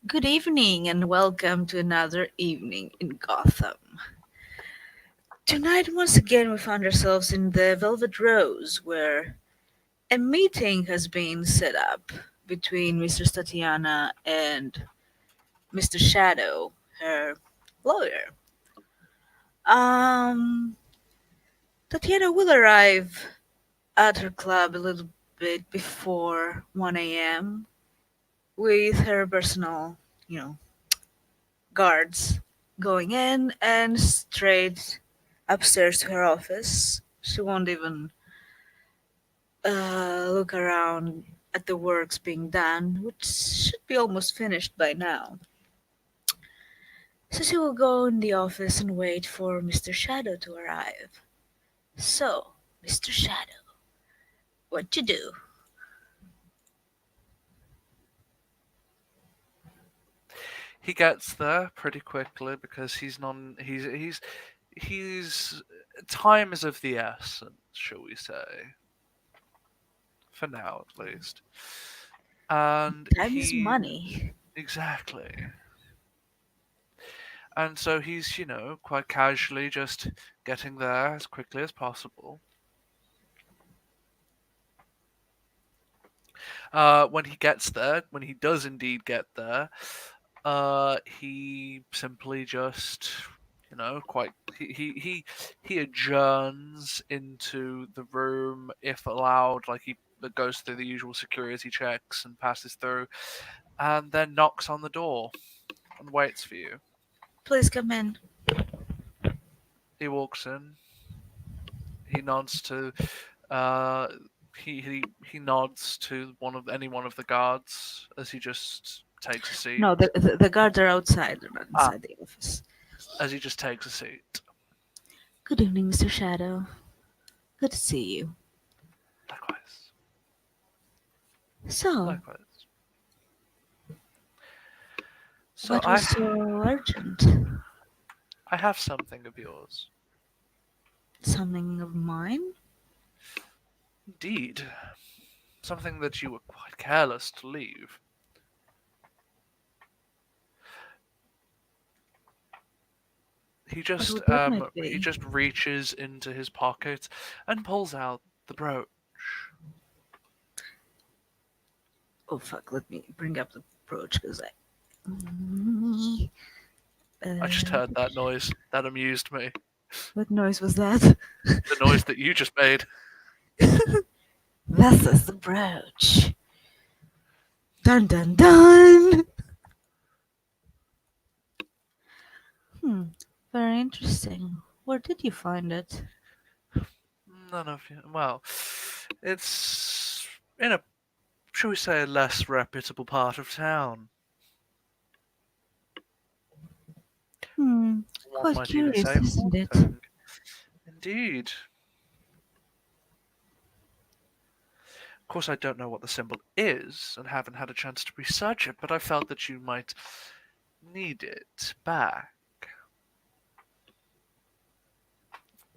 Good evening and welcome to another evening in Gotham. Tonight, once again, we found ourselves in the Velvet Rose where a meeting has been set up between Mr. Tatiana and Mr. Shadow, her lawyer. Um, Tatiana will arrive at her club a little bit before 1 a.m. with her personal, you know, guards going in and straight upstairs to her office. She won't even look around at the works being done, which should be almost finished by now. So she will go in the office and wait for Mr. Shadow to arrive. So, Mr. Shadow, what you do? He gets there pretty quickly because he's time is of the essence, shall we say, for now at least. And Time is he money. exactly. And so he's, quite casually just getting there as quickly as possible. When he gets there, when he does indeed get there, he simply just, quite he adjourns into the room if allowed, like he goes through the usual security checks and passes through, and then knocks on the door and waits for you. Please come in. He walks in. He nods to uh he nods to any one of the guards as he just takes a seat. No, the guards are outside, they're not Ah, inside the office. as he just takes a seat. Good evening, Mr. Shadow. Good to see you. Likewise. So, Likewise. So what was so urgent? I have something of yours. Something of mine? Indeed. Something that you were quite careless to leave. What would that might He be? just reaches into his pocket and pulls out the brooch. Oh fuck, let me bring up the approach because I. I just Uh, heard that noise. That amused me. what noise was that? The noise that you just made. This is the brooch. Dun dun dun! Hmm, very interesting. Where did you find it? None of you. Well, it's in a, shall we say, a less reputable part of town. Hmm, One quite might even curious, say isn't it? haunting. Indeed. Of course, I don't know what the symbol is and haven't had a chance to research it, but I felt that you might need it back.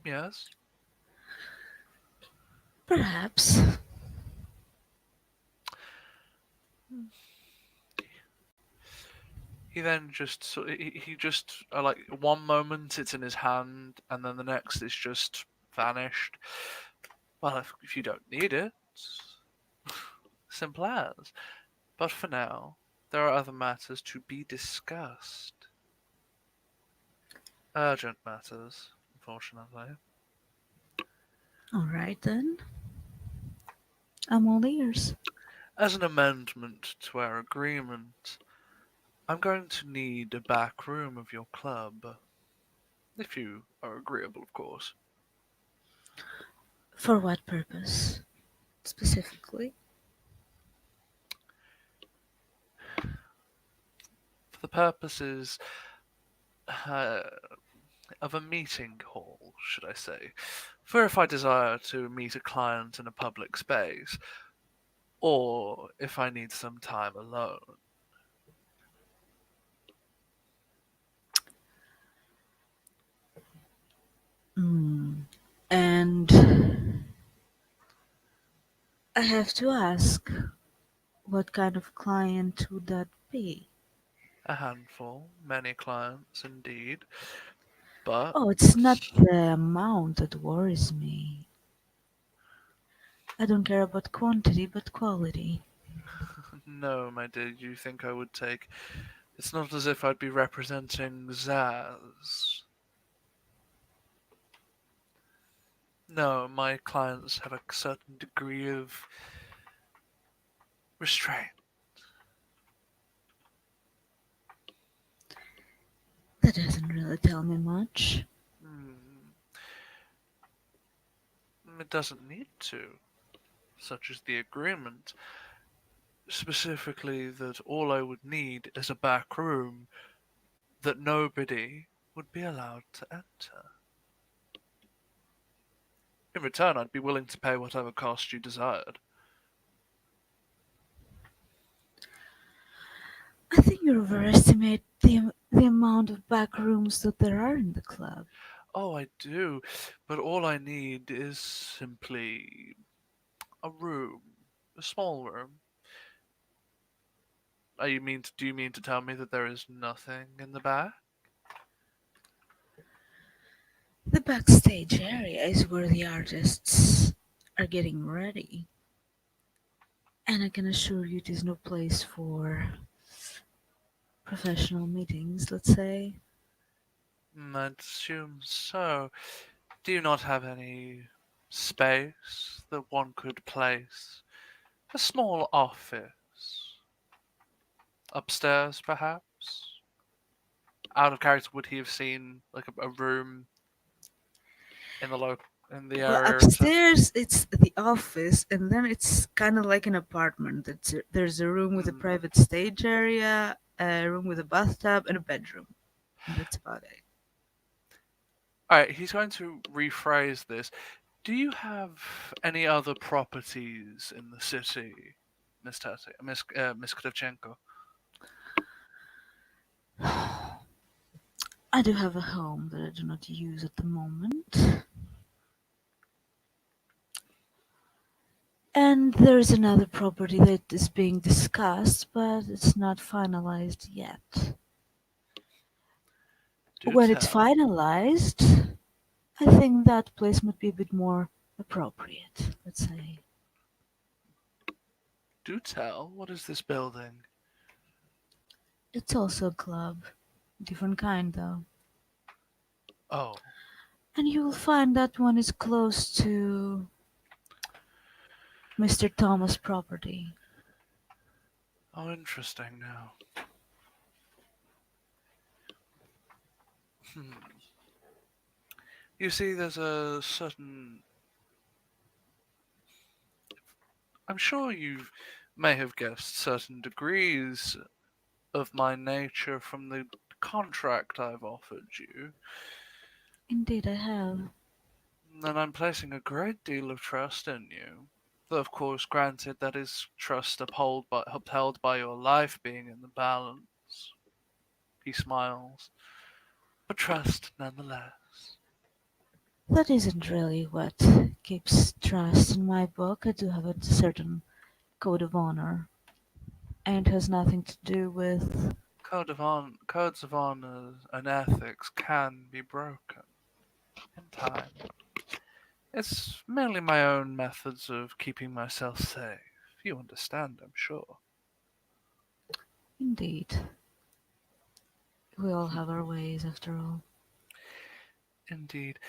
Yes? Perhaps. He then just he just like one moment it's in his hand and then the next it's just vanished. Well, if you don't need it, simple as. But for now, there are other matters to be discussed. Urgent matters, unfortunately. Alright then. I'm all ears. As an amendment to our agreement, I'm going to need a back room of your club. If you are agreeable, of course. For what purpose? Specifically? For the purposes uh, of a meeting hall, should I say. For if I desire to meet a client in a public space, or if I need some time alone. Hmm. And I have to ask, what kind of client would that be? A handful, many clients indeed, but Oh, it's not the amount that worries me. I don't care about quantity, but quality. no, my dear, you think I would take. It's not as if I'd be representing Zaz. No, my clients have a certain degree of restraint. That doesn't really tell me much. Hmm, it doesn't need to, such as the agreement. Specifically, that all I would need is a back room that nobody would be allowed to enter. In return, I'd be willing to pay whatever cost you desired. I think you overestimate the amount of back rooms that there are in the club. Oh, I do, but all I need is simply a room, a small room. Do you mean to tell me that there is nothing in the back? The backstage area is where the artists are getting ready, and I can assure you it is no place for professional meetings, let's say. I'd assume so. Do you not have any space that one could place? A small office? Upstairs, perhaps? Out of character, would he have seen like a room in the Well, area itself? upstairs it's the office, and then it's kind of like an apartment. There's a room with a Hmm. private stage area, a room with a bathtub, and a bedroom. And that's about it. Alright, he's going to rephrase this. Do you have any other properties in the city, Miss Kravchenko? I do have a home that I do not use at the moment. And there is another property that is being discussed, but it's not finalized yet. Do When it's tell. finalized, I think that place might be a bit more appropriate, let's say. Do tell. What is this building? It's also a club, different kind though. Oh, And you will find that one is close to Mr. Thomas' property. oh, interesting now. Hmm. You see, there's a certain. I'm sure you may have guessed certain degrees of my nature from the contract I've offered you. Indeed, I have. And I'm placing a great deal of trust in you. Though, of course, granted, that is trust upheld by your life being in the balance. He smiles. But trust nonetheless. That isn't really what keeps trust in my book. I do have a certain code of honor, and it has nothing to do with. Codes of honor and ethics can be broken in time. It's merely my own methods of keeping myself safe. You understand, I'm sure. Indeed, we all have our ways after all. Indeed.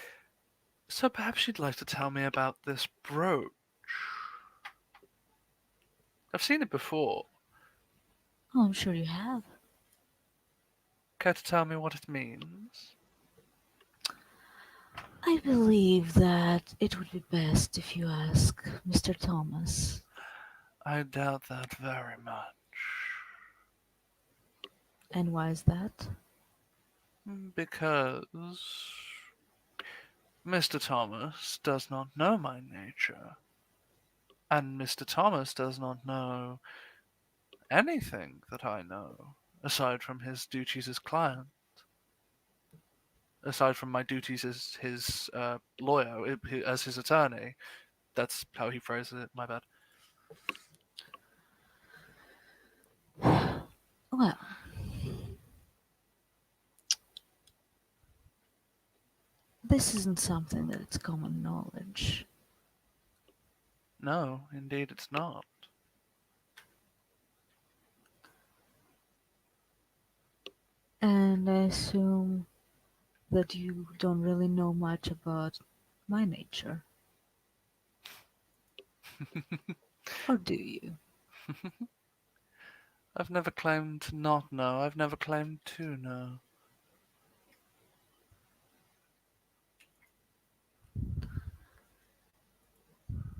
So perhaps you'd like to tell me about this brooch. I've seen it before. Oh, I'm sure you have. Care to tell me what it means? I believe that it would be best if you ask Mr. Thomas. I doubt that very much. And why is that? Because Mr. Thomas does not know my nature, and Mr. Thomas does not know anything that I know, aside from his duties as client, aside from my duties as his lawyer, as his attorney. That's how he phrases it. My bad. Well, This isn't something that it's common knowledge. No, indeed it's not. And I assume that you don't really know much about my nature. Or do you? I've never claimed to not know. I've never claimed to know.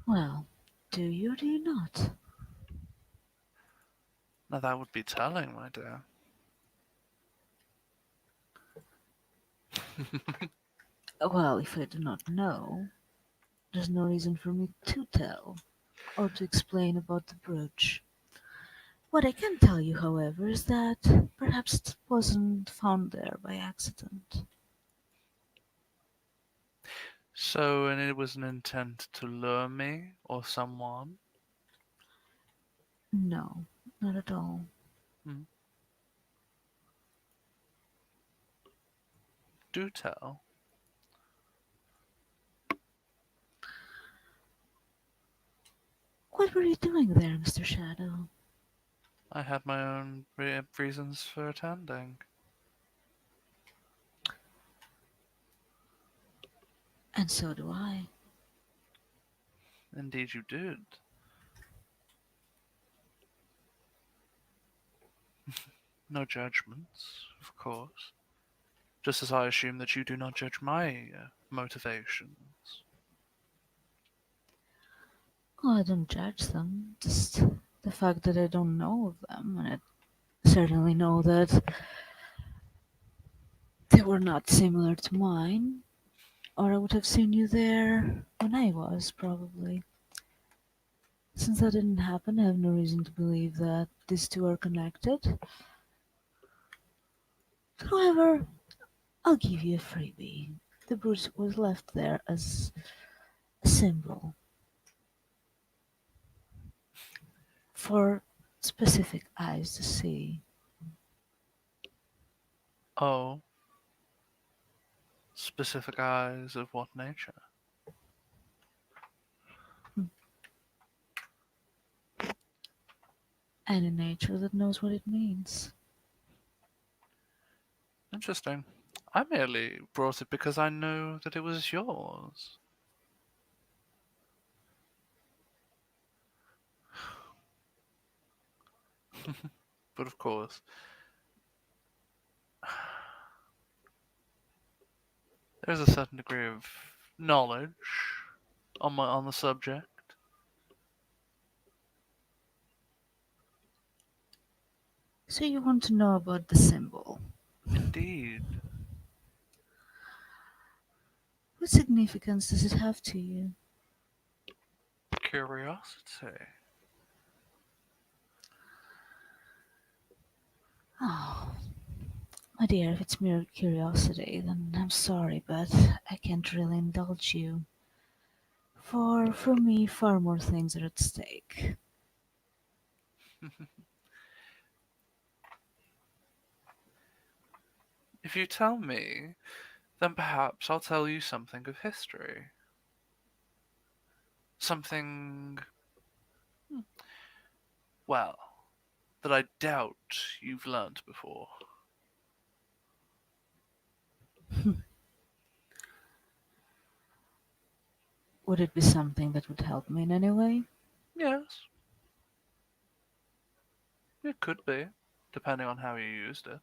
Well, do you or do you not? Now that would be telling, my dear. Well, if I do not know, there's no reason for me to tell or to explain about the brooch. What I can tell you, however, is that perhaps it wasn't found there by accident. So, and it was an intent to lure me or someone? No, not at all. Hmm. Do tell. What were you doing there, Mr. Shadow? I had my own reasons for attending. And so do I. Indeed, you did. No judgments, of course. Just as I assume that you do not judge my motivations. Well, I don't judge them, just the fact that I don't know of them, and I certainly know that they were not similar to mine, or I would have seen you there when I was, probably. Since that didn't happen, I have no reason to believe that these two are connected. However, I'll give you a freebie. The brooch was left there as a symbol for specific eyes to see. Oh, specific eyes of what nature? Hmm. Any nature that knows what it means. Interesting. I merely brought it because I know that it was yours. But of course, there's a certain degree of knowledge on the subject. So you want to know about the symbol. Indeed, What significance does it have to you? curiosity. Oh, my dear, if it's mere curiosity, then I'm sorry, but I can't really indulge you. For me, far more things are at stake. If you tell me, then perhaps I'll tell you something of history. Something, well, that I doubt you've learnt before. Would it be something that would help me in any way? Yes, it could be, depending on how you used it.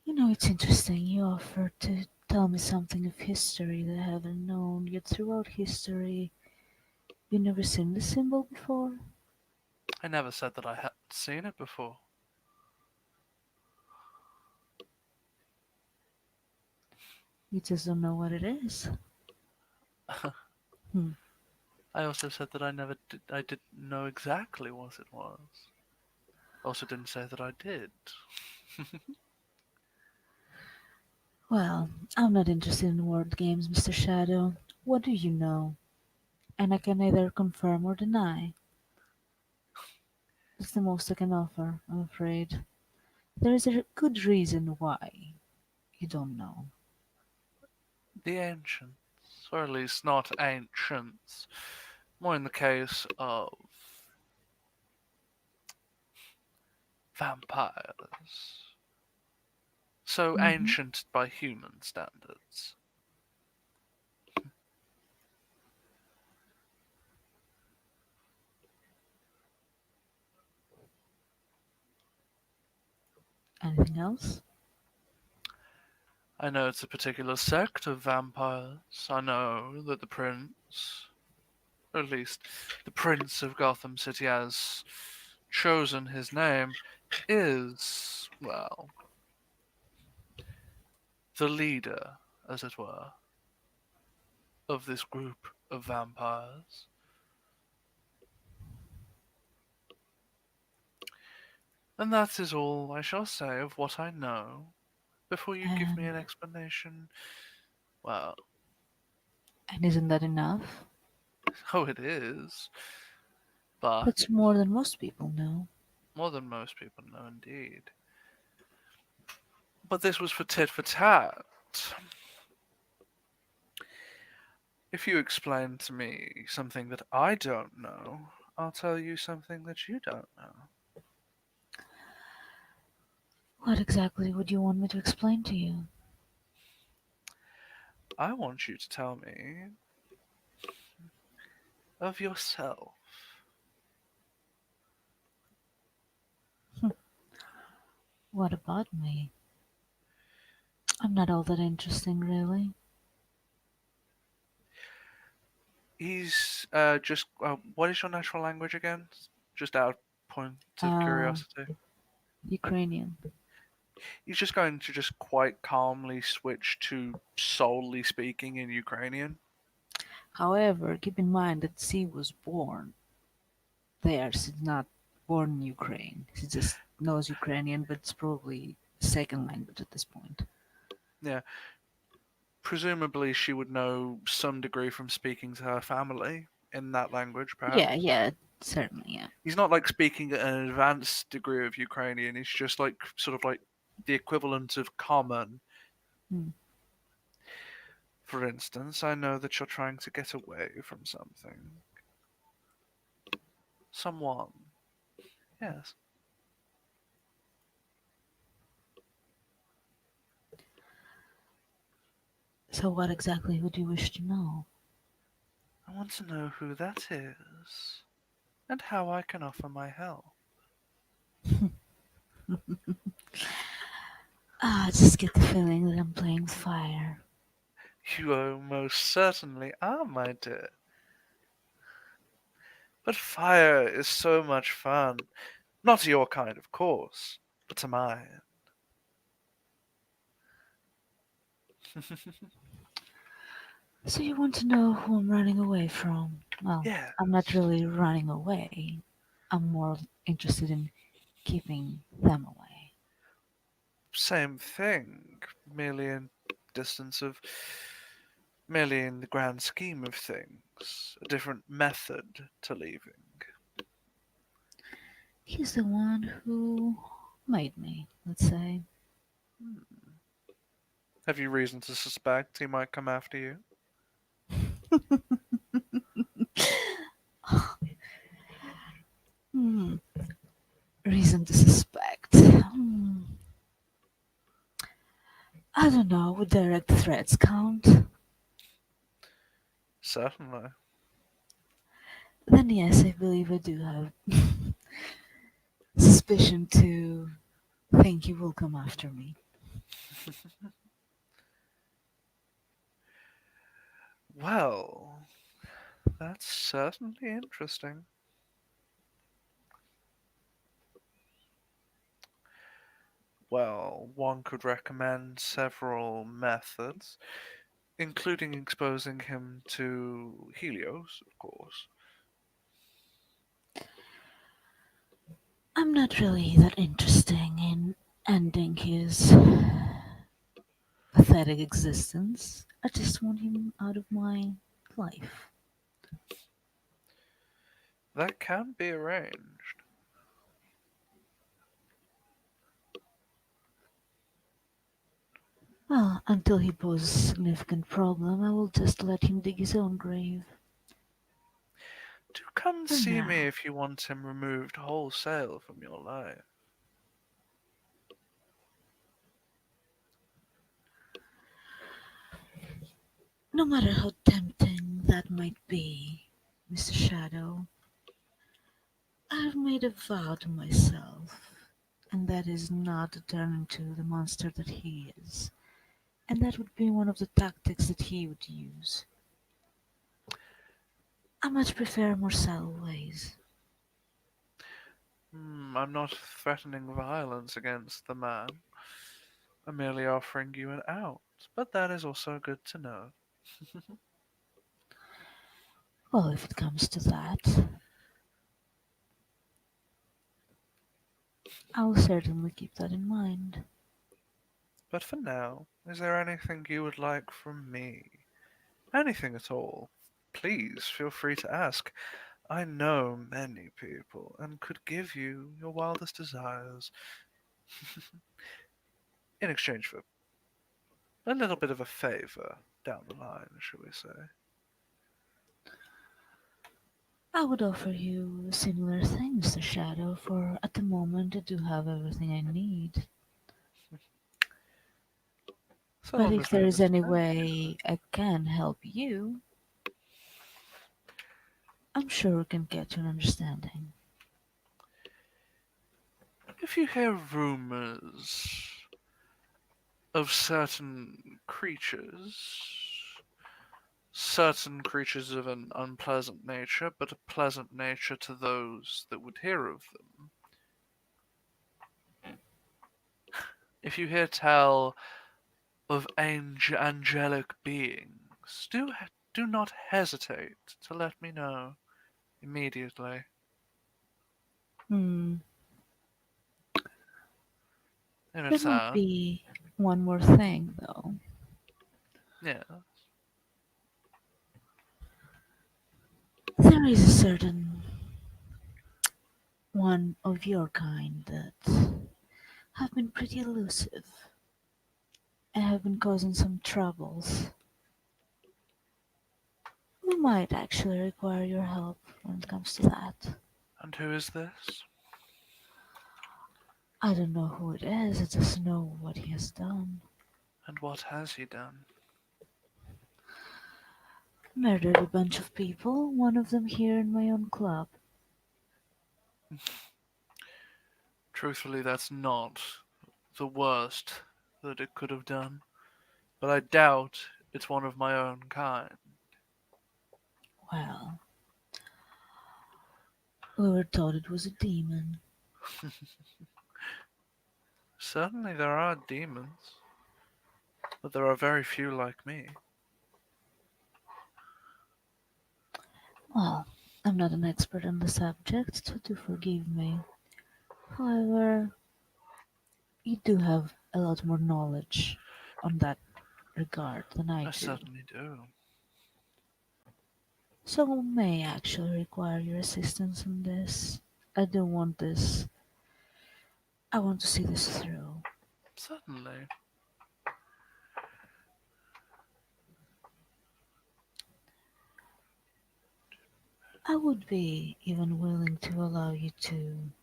You know, it's interesting. You offered to tell me something of history that I haven't known, yet throughout history, you never seen the symbol before? I never said that I hadn't seen it before. You just don't know what it is. Hmm. I also said that I didn't know exactly what it was. Also didn't say that I did. Well, I'm not interested in word games, Mr. Shadow. What do you know? And I can neither confirm or deny. That's the most I can offer, I'm afraid. There is a good reason why you don't know. The ancients, or at least not ancients, more in the case of vampires. So Hmm. ancient by human standards. Anything else? I know it's a particular sect of vampires. I know that the prince, or at least the prince of Gotham City has chosen his name, is, well, the leader, as it were, of this group of vampires. And that is all I shall say of what I know. Before you give me And an explanation, well, isn't that enough? oh, it is, but That's more than most people know. more than most people know indeed. But this was for tit for tat. If you explain to me something that I don't know, I'll tell you something that you don't know. What exactly would you want me to explain to you? I want you to tell me of yourself. Hmm, what about me? I'm not all that interesting, really. He's just. What is your natural language again? Just out of point of Uh, curiosity. Ukrainian. He's just going to just quite calmly switch to solely speaking in Ukrainian. However, keep in mind that she was born there. She's not born in Ukraine. She just knows Ukrainian, but it's probably second language at this point. Yeah, presumably she would know some degree from speaking to her family in that language, Yeah, perhaps. yeah, certainly, yeah. He's not like speaking at an advanced degree of Ukrainian. He's just like sort of like the equivalent of common. Hmm. For instance, I know that you're trying to get away from something. Someone. Yes. So, what exactly would you wish to know? I want to know who that is and how I can offer my help. I just get the feeling that I'm playing with fire. You most certainly are, my dear. But fire is so much fun. Not to your kind, of course, but to mine. So, you want to know who I'm running away from? Well, I'm not Yes. really running away. I'm more interested in keeping them away. Same thing, merely in distance of, merely in the grand scheme of things, a different method to leaving. He's the one who made me, let's say. Hmm. Have you reason to suspect he might come after you? Hmm. Reason to suspect. I don't know, would direct threats count? Certainly. Then yes, I believe I do have suspicion to think he will come after me. Well, that's certainly interesting. Well, one could recommend several methods, including exposing him to Helios, of course. I'm not really that interesting in ending his pathetic existence. I just want him out of my life. That can be arranged. Well, until he poses a significant problem, I will just let him dig his own grave. Do come For see me now. if you want him removed wholesale from your life. No matter how tempting that might be, Mr. Shadow, I've made a vow to myself, and that is not to turn into the monster that he is. And that would be one of the tactics that he would use. I much prefer more subtle ways. I'm not threatening violence against the man. I'm merely offering you an out. But that is also good to know. Well, if it comes to that, I will certainly keep that in mind. But for now, is there anything you would like from me? Anything at all? Please feel free to ask. I know many people and could give you your wildest desires in exchange for a little bit of a favor down the line, shall we say. I would offer you a similar thing, Mr. Shadow, for at the moment I do have everything I need. So But long if as we there is any understand each way other. I can help you, I'm sure we can get to an understanding. If you hear rumors of certain creatures of an unpleasant nature, but a pleasant nature to those that would hear of them, if you hear tell of angelic beings, do not hesitate to let me know immediately. Hmm, In there might return, be one more thing, though. yeah, There is a certain one of your kind that have been pretty elusive and have been causing some troubles. We might actually require your help when it comes to that. and who is this? I don't know who it is, I just know what he has done. And what has he done? Murdered a bunch of people, one of them here in my own club. Truthfully, that's not the worst that it could have done, but I doubt it's one of my own kind. Well, we were told it was a demon. Certainly there are demons, but there are very few like me. Well, I'm not an expert on the subject, so do forgive me. However, you do have a lot more knowledge on that regard than I I do. certainly do. So may actually require your assistance on this. I don't want this. I want to see this through. Certainly. I would be even willing to allow you to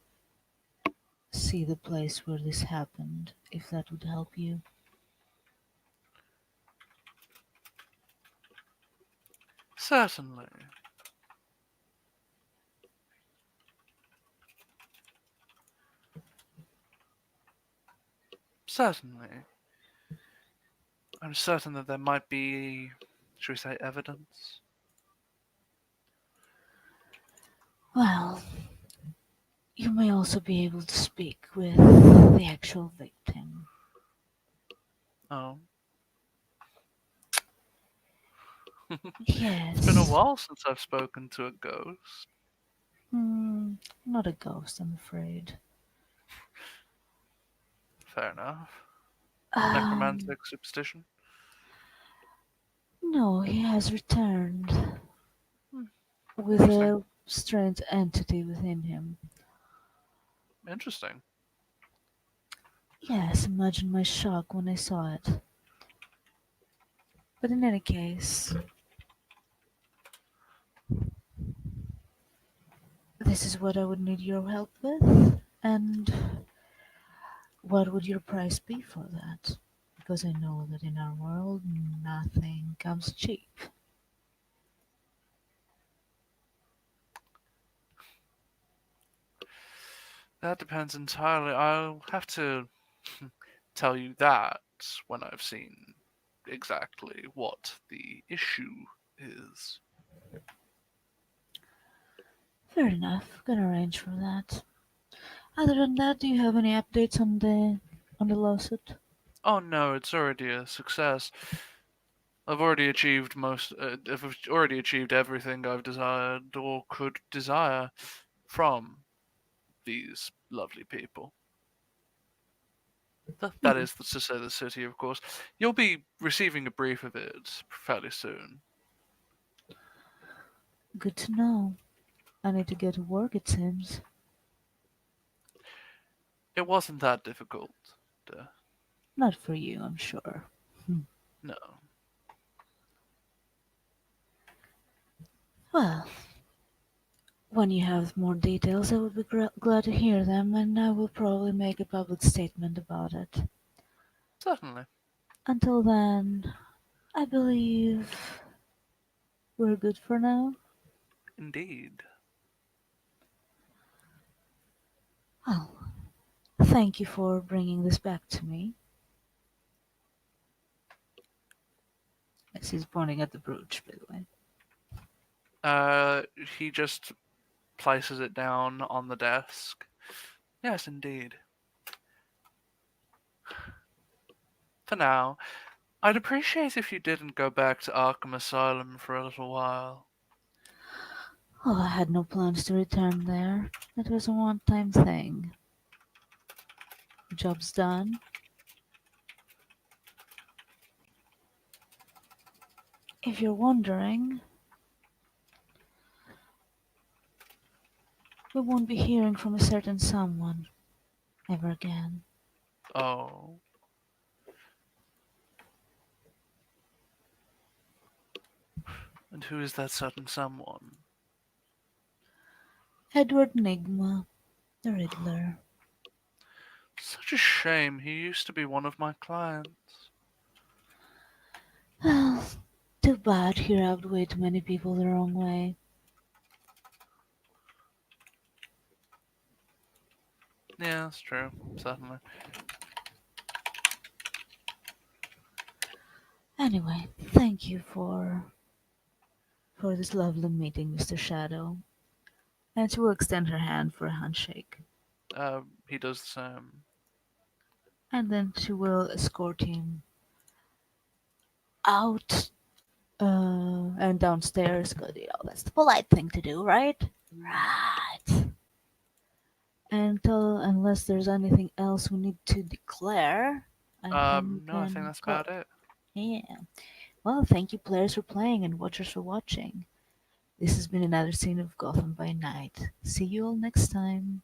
see the place where this happened, if that would help you. Certainly. Certainly. I'm certain that there might be, should we say, evidence? Well, you may also be able to speak with the actual victim. Oh. It's been a Yes. while since I've spoken to a ghost. Hmm, not a ghost, I'm afraid. Fair enough. Um, Necromantic superstition? no, he has returned Hmm. with Interesting. a strange entity within him. Interesting. Yes, imagine my shock when I saw it. But in any case, this is what I would need your help with. And what would your price be for that? Because I know that in our world, nothing comes cheap. That depends entirely. I'll have to tell you that when I've seen exactly what the issue is. Fair enough. Can arrange for that. Other than that, do you have any updates on the lawsuit? Oh no, it's already a success. I've already achieved I've already achieved everything I've desired or could desire from these lovely people. That Hmm, is to say, the city, of course. You'll be receiving a brief of it fairly soon. good to know. I need to get to work. It seems. It wasn't that difficult. Uh, Not for you, I'm sure. Hmm. no. Well, when you have more details, I would be glad to hear them, and I will probably make a public statement about it. Certainly. Until then, I believe we're good for now. Indeed. Well, thank you for bringing this back to me. As he's pointing at the brooch, by the way. Uh, he just places it down on the desk. Yes, indeed. For now, I'd appreciate if you didn't go back to Arkham Asylum for a little while. Oh, I had no plans to return there. It was a one-time thing. Job's done. If you're wondering, we won't be hearing from a certain someone ever again. Oh, and who is that certain someone? Edward Nigma, the Riddler. Such a shame. He used to be one of my clients. Well, too bad he rubbed way too many people the wrong way. Yeah, that's true. Certainly. Anyway, thank you for this lovely meeting, Mr. Shadow. And she will extend her hand for a handshake. He does the same. And then she will escort him out and downstairs. Cause that's the polite thing to do, right? Right. Unless there's anything else we need to declare, I think we No, I think can that's go. about it. Yeah. Well, thank you, players, for playing and watchers for watching. This has been another scene of Gotham by Night. See you all next time.